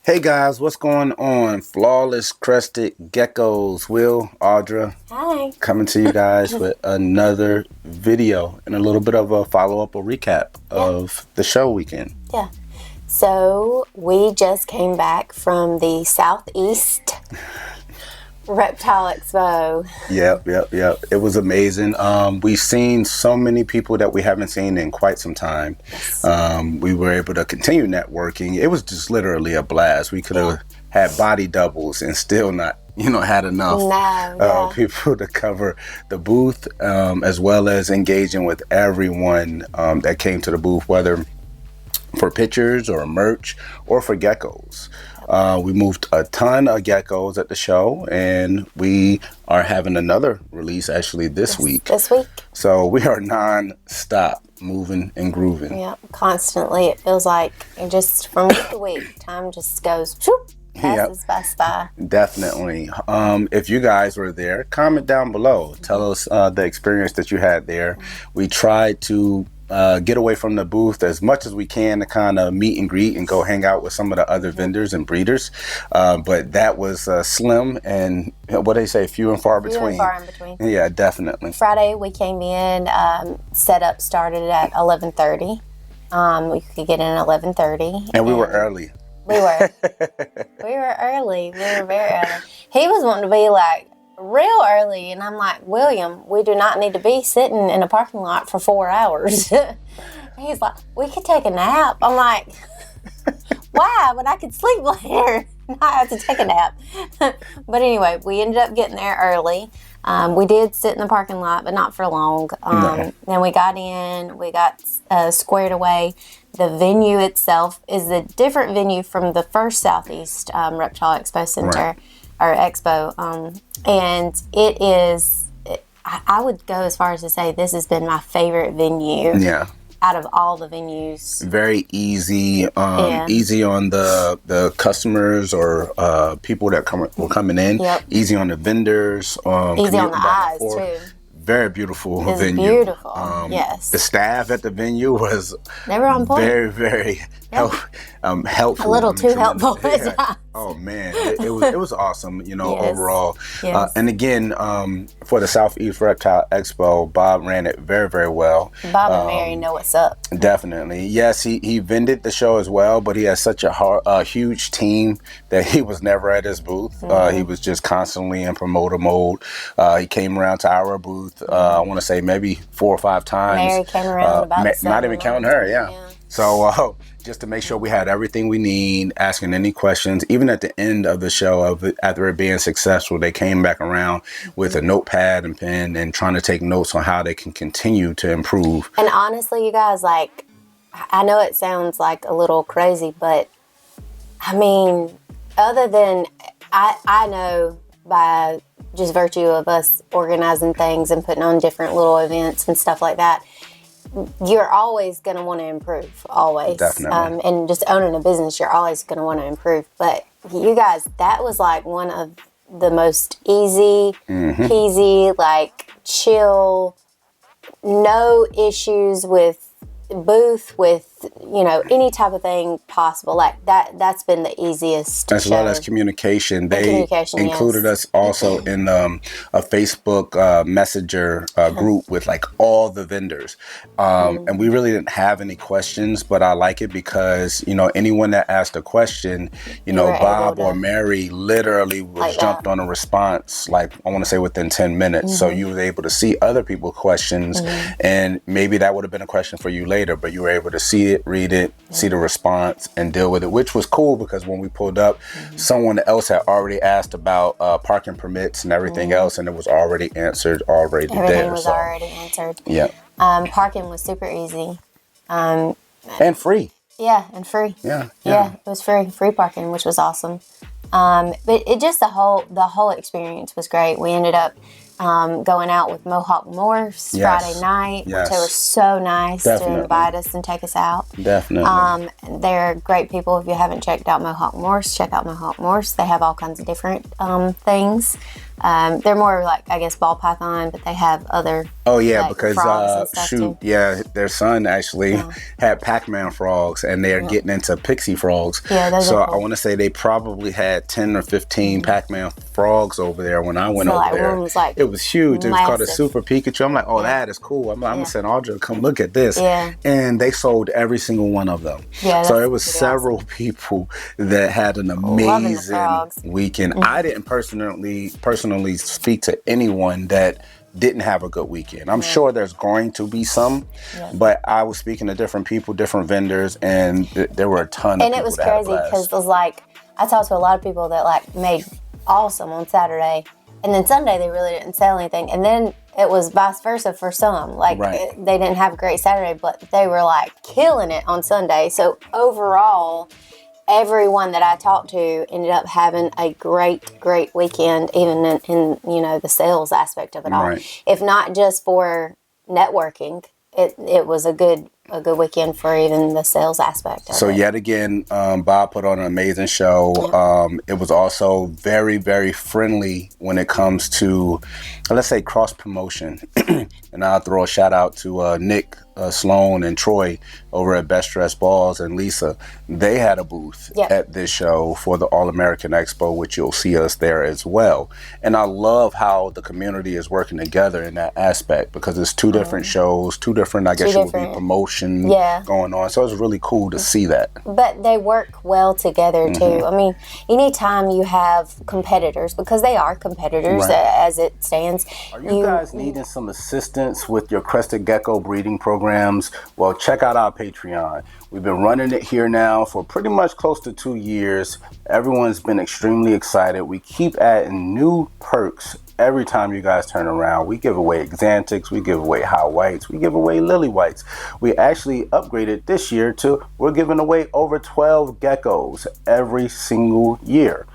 Hey guys, what's going on? Flawless Crested Geckos, Will, Audra, Hi. coming to you guys with another video and a little bit of a follow-up or recap of the show weekend. Yeah. So we just came back from the Southeast Reptile Expo. Yep. It was amazing. We've seen so many people that we haven't seen in quite some time. Yes. We were able to continue networking. It was just literally a blast. We could have had body doubles and still not, had enough people to cover the booth, as well as engaging with everyone that came to the booth, whether for pictures or merch or for geckos. We moved a ton of geckos at the show, and we are having another release actually this week. This week. So we are non-stop moving and grooving. Yeah, constantly. It feels like just from week to week, time just goes whoop, passes fast by. Definitely. If you guys were there, comment down below. Tell us the experience that you had there. We tried to get away from the booth as much as we can to kind of meet and greet and go hang out with some of the other vendors and breeders. But that was slim and what they say, few and far between. Yeah, definitely. Friday we came in, setup started at 11:30. We could get in at 11:30. And we were early. We were. We were early. We were very early. He was wanting to be like real early, and I'm like, William, we do not need to be sitting in a parking lot for 4 hours. He's like, we could take a nap. I'm like, why? But I could sleep later. I have to take a nap. But anyway, we ended up getting there early. We did sit in the parking lot, but not for long. Then we got in, we got squared away. The venue itself is a different venue from the first Southeast Reptile Expo Center, or Expo. And it is, I would go as far as to say this has been my favorite venue. Yeah. Out of all the venues. Very easy, easy on the customers or people that were coming in. Yep. Easy on the vendors. Easy on the eyes too. Very beautiful it's venue. Beautiful. Yes. The staff at the venue was they were on point. Very helpful. A little too helpful. Yeah. Oh man, it was awesome. Overall. Yes. And again, for the Southeast Reptile Expo, Bob ran it very well. Bob and Mary know what's up. Definitely. Yes, he vended the show as well, but he has such a huge team that he was never at his booth. He was just constantly in promoter mode. He came around to our booth, I want to say maybe 4 or 5 times. Mary came around about not even counting her, yeah. So just to make sure we had everything we need, asking any questions. Even at the end of the show, after it being successful, they came back around with a notepad and pen and trying to take notes on how they can continue to improve. And honestly, you guys, like, I know it sounds like a little crazy, but I mean, other than I know by just virtue of us organizing things and putting on different little events and stuff like that, you're always going to want to improve, always. Definitely. And just owning a business, you're always going to want to improve. But you guys, that was like one of the most easy, peasy, like chill, no issues with booth, with any type of thing possible. Like that's been the easiest. As well as communication. They included us also in a Facebook messenger group with like all the vendors. And we really didn't have any questions, but I like it because, anyone that asked a question, Bob or Mary literally jumped on a response, like I want to say within 10 minutes. So you were able to see other people's questions, and maybe that would have been a question for you later, but you were able to see it, read it, see the response, and deal with it, which was cool because when we pulled up, someone else had already asked about parking permits and everything else, and it was already answered Everything there. was already answered. Yeah. Parking was super easy. And free. Yeah, and free. Yeah. It was free parking, which was awesome. But it just the whole experience was great. We ended up going out with Mohawk Morphs Friday night, which they were so nice to invite us and take us out. Definitely. They're great people. If you haven't checked out Mohawk Morphs, check out Mohawk Morphs. They have all kinds of different things. They're more like, I guess, ball python, but they have other. Oh yeah, like, because their son actually had Pac-Man frogs, and they're getting into pixie frogs. Yeah, those so are cool. I want to say they probably had 10 or 15 Pac-Man frogs over there when I went over there. One was like it was huge. massive. It was called a Super Pikachu. I'm like, oh, that is cool. I'm gonna send Audra to come look at this. Yeah. And they sold every single one of them. Yeah, so it was several people that had an amazing weekend. I didn't personally speak to anyone that didn't have a good weekend. I'm sure there's going to be some, but I was speaking to different people, different vendors, and there were a ton of people. And it was crazy because it was like, I talked to a lot of people that like made awesome on Saturday, and then Sunday they really didn't sell anything, and then it was vice versa for some. Like they didn't have a great Saturday, but they were like killing it on Sunday. So overall, everyone that I talked to ended up having a great weekend, even in the sales aspect of it all. If not just for networking, it was a good weekend for even the sales aspect of it. So yet again, Bob put on an amazing show. It was also very, very friendly when it comes to, let's say, cross promotion. And I'll throw a shout out to Nick, Sloan, and Troy over at Best Dressed Balls, and Lisa. They had a booth at this show for the All American Expo, which you'll see us there as well. And I love how the community is working together in that aspect, because it's two different shows, two different, I guess it would be promotion going on. So it's really cool to see that. But they work well together too. I mean, anytime you have competitors, because they are competitors as it stands. Are you guys needing some assistance with your Crested Gecko breeding programs? Well, check out our Patreon. We've been running it here now for pretty much close to 2 years. Everyone's been extremely excited. We keep adding new perks every time you guys turn around. We give away Xanthics, we give away high whites, we give away lily whites. We actually upgraded this year to, we're giving away over 12 geckos every single year.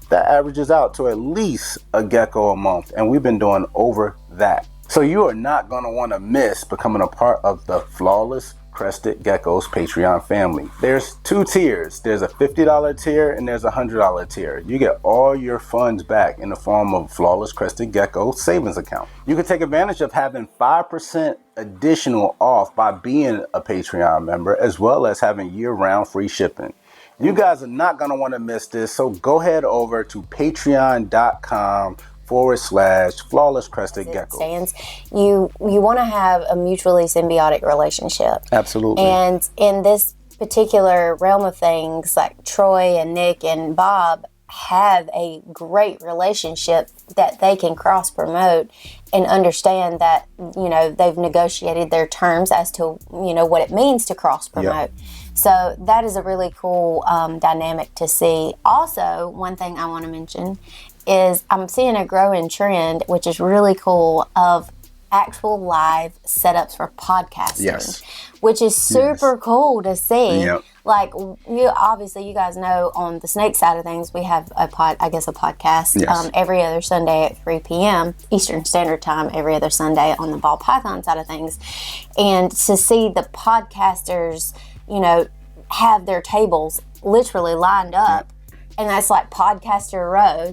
That averages out to at least a gecko a month, and we've been doing over that. So you are not going to want to miss becoming a part of the Flawless Crested Geckos Patreon family. There's 2 tiers. There's a $50 tier and there's a $100 tier. You get all your funds back in the form of Flawless Crested Gecko savings account. You can take advantage of having 5% additional off by being a Patreon member, as well as having year-round free shipping. You guys are not going to want to miss this, so go head over to patreon.com/Flawless Crested Geckos. You want to have a mutually symbiotic relationship. Absolutely. And in this particular realm of things, like Troy and Nick and Bob have a great relationship that they can cross promote and understand that, they've negotiated their terms as to, what it means to cross promote. So that is a really cool dynamic to see. Also, one thing I want to mention is I'm seeing a growing trend, which is really cool, of actual live setups for podcasting, which is super cool to see. Like, you guys know on the snake side of things, we have a podcast every other Sunday at 3 p.m. Eastern Standard Time, every other Sunday on the ball python side of things. And to see the podcasters, have their tables literally lined up. And that's like podcaster row,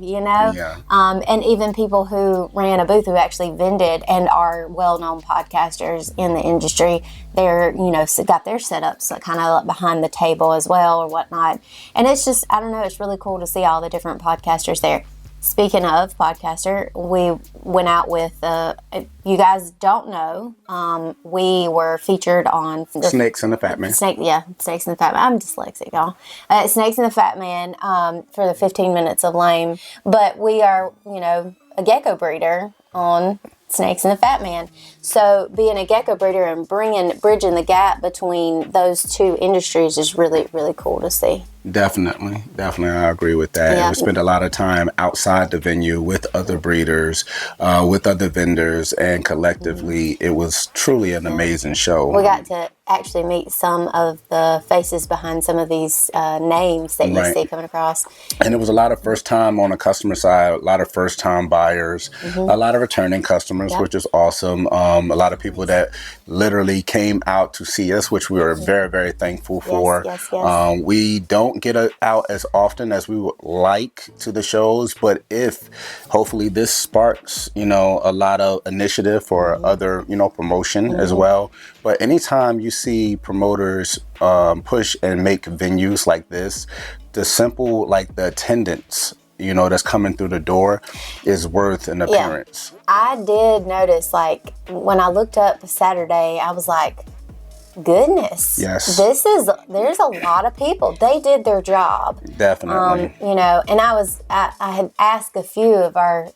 and even people who ran a booth who actually vended and are well-known podcasters in the industry, they're, got their setups kind of behind the table as well or whatnot. And it's just, I don't know, it's really cool to see all the different podcasters there. Speaking of podcaster, we went out with, you guys don't know, we were featured on Snakes and the Fat Man. Snakes and the Fat Man. I'm dyslexic, y'all. Snakes and the Fat Man for the 15 Minutes of Lame. But we are, a gecko breeder on Snakes and the Fat Man. So being a gecko breeder and bridging the gap between those two industries is really, really cool to see. Definitely. I agree with that. Yeah. We spent a lot of time outside the venue with other breeders, with other vendors, and collectively, it was truly an amazing show. We got to actually meet some of the faces behind some of these names that you see coming across. And it was a lot of first time on the customer side, a lot of first time buyers, a lot of returning customers, which is awesome. A lot of people that literally came out to see us, which we were very, very thankful for. Yes. We don't don't get out as often as we would like to the shows, but if hopefully this sparks, a lot of initiative for other, promotion as well. But anytime you see promoters push and make venues like this, the simple, like the attendance, that's coming through the door is worth an appearance. Yeah. I did notice, like, when I looked up Saturday, I was like, goodness. Yes. There's a lot of people. They did their job. Definitely. And I had asked a few of our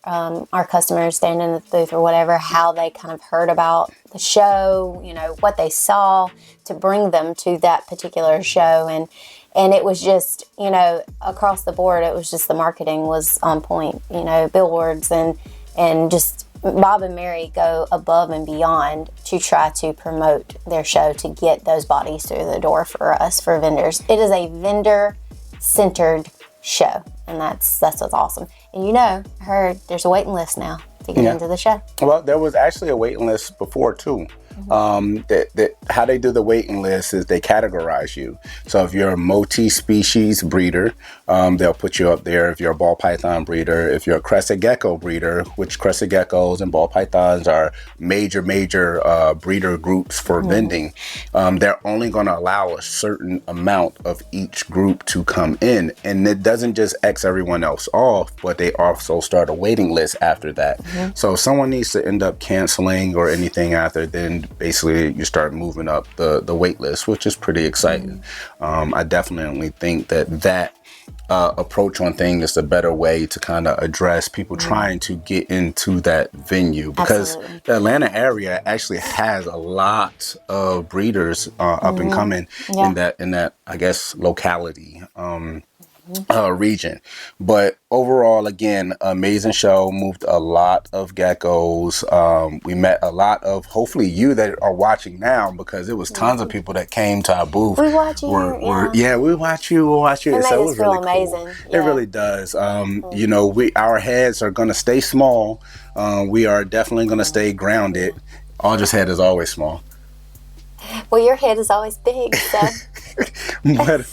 customers standing in the booth or whatever, how they kind of heard about the show, what they saw to bring them to that particular show. And it was just, across the board, it was just the marketing was on point, billboards and just Bob and Mary go above and beyond to try to promote their show to get those bodies through the door for us, for vendors. It is a vendor-centered show, and that's what's awesome. And I heard there's a waiting list now to get into the show. Well, there was actually a waiting list before, too. How they do the waiting list is they categorize you. So if you're a multi-species breeder, they'll put you up there. If you're a ball python breeder, if you're a crested gecko breeder, which crested geckos and ball pythons are major breeder groups for vending, they're only going to allow a certain amount of each group to come in. And it doesn't just X everyone else off, but they also start a waiting list after that. So if someone needs to end up canceling or anything after, then basically you start moving up the wait list, which is pretty exciting. I definitely think that approach on things is a better way to kind of address people trying to get into that venue, because the Atlanta area actually has a lot of breeders up and coming in that I guess locality. Region. But overall, again, amazing show. Moved a lot of geckos. We met a lot of, hopefully you that are watching now, because it was tons of people that came to our booth. We watch you. We watch you. We'll watch you. It so made it was us feel really amazing. cool. Yeah. It really does. Our heads are going to stay small. We are definitely going to stay grounded. Audra's head is always small. Well, your head is always big, so. But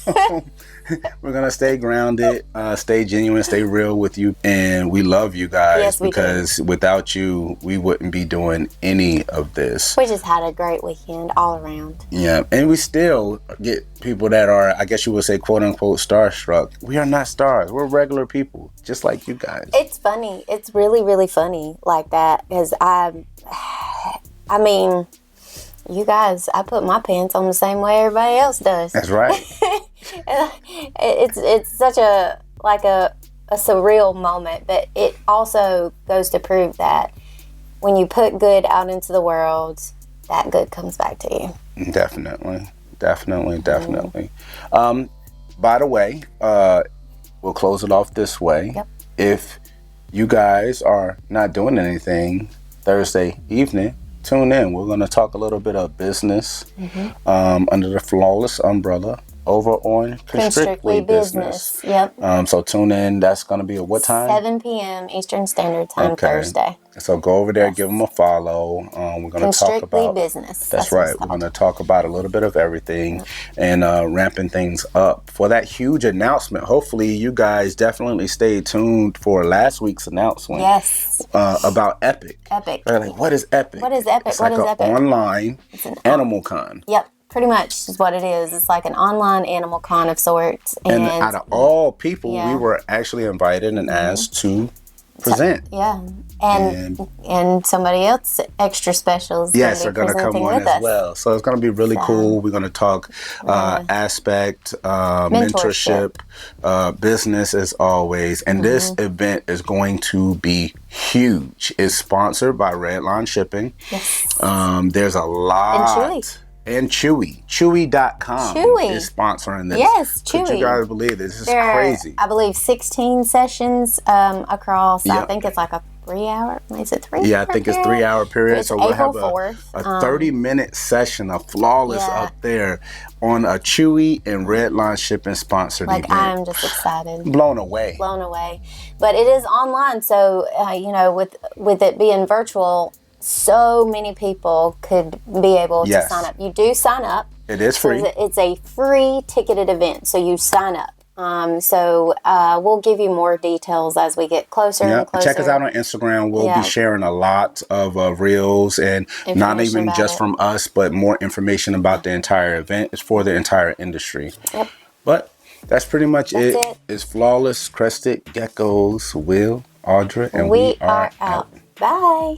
we're going to stay grounded, stay genuine, stay real with you. And we love you guys, because without you, we wouldn't be doing any of this. We just had a great weekend all around. Yeah. And we still get people that are, I guess you would say, quote unquote, starstruck. We are not stars. We're regular people, just like you guys. It's funny. It's really, really funny like that. Because I mean, you guys, I put my pants on the same way everybody else does. That's right. It's such a surreal moment, but it also goes to prove that when you put good out into the world, that good comes back to you. Definitely. By the way, we'll close it off this way. Yep. If you guys are not doing anything Thursday evening, tune in. We're going to talk a little bit of business under the Flawless umbrella over on Strictly Business. Yep. So tune in. That's going to be at what time? 7 p.m. Eastern Standard Time, Thursday. So go over there, give them a follow. We're going to talk about business. That's right. We're going to talk about a little bit of everything and ramping things up for that huge announcement. Hopefully, you guys definitely stay tuned for last week's announcement. Yes. About Epic. Epic. They're like, what is Epic? What is Epic? It's like an online animal con. Yep. Pretty much is what it is. It's like an online animal con of sorts. And out of all people, we were actually invited and asked to present. Yeah. And somebody else extra special is are going to come on as well. So it's going to be really cool. We're going to talk aspect, mentorship, business as always. And this event is going to be huge. It's sponsored by Redline Shipping. Yes. There's a lot. And Chewy. And Chewy. Chewy.com is sponsoring this. Yes, Chewy. Could you guys believe this? This is crazy. I believe 16 sessions across, I think it's like a 3-hour, is it 3 hour? Yeah, I think it's 3-hour period. So we'll have a 30-minute session of Flawless up there on a Chewy and Redline Shipping sponsored event. I'm just excited. Blown away. But it is online, so, with it being virtual, so many people could be able to sign up. You do sign up. It is free. So it's a free ticketed event. So you sign up. So we'll give you more details as we get closer and closer. Check us out on Instagram. We'll be sharing a lot of reels and not even just from us, but more information about the entire event. It's for the entire industry. Yep. But that's pretty much it. It's Flawless Crested Geckos, Will, Audra, and we are out. Bye.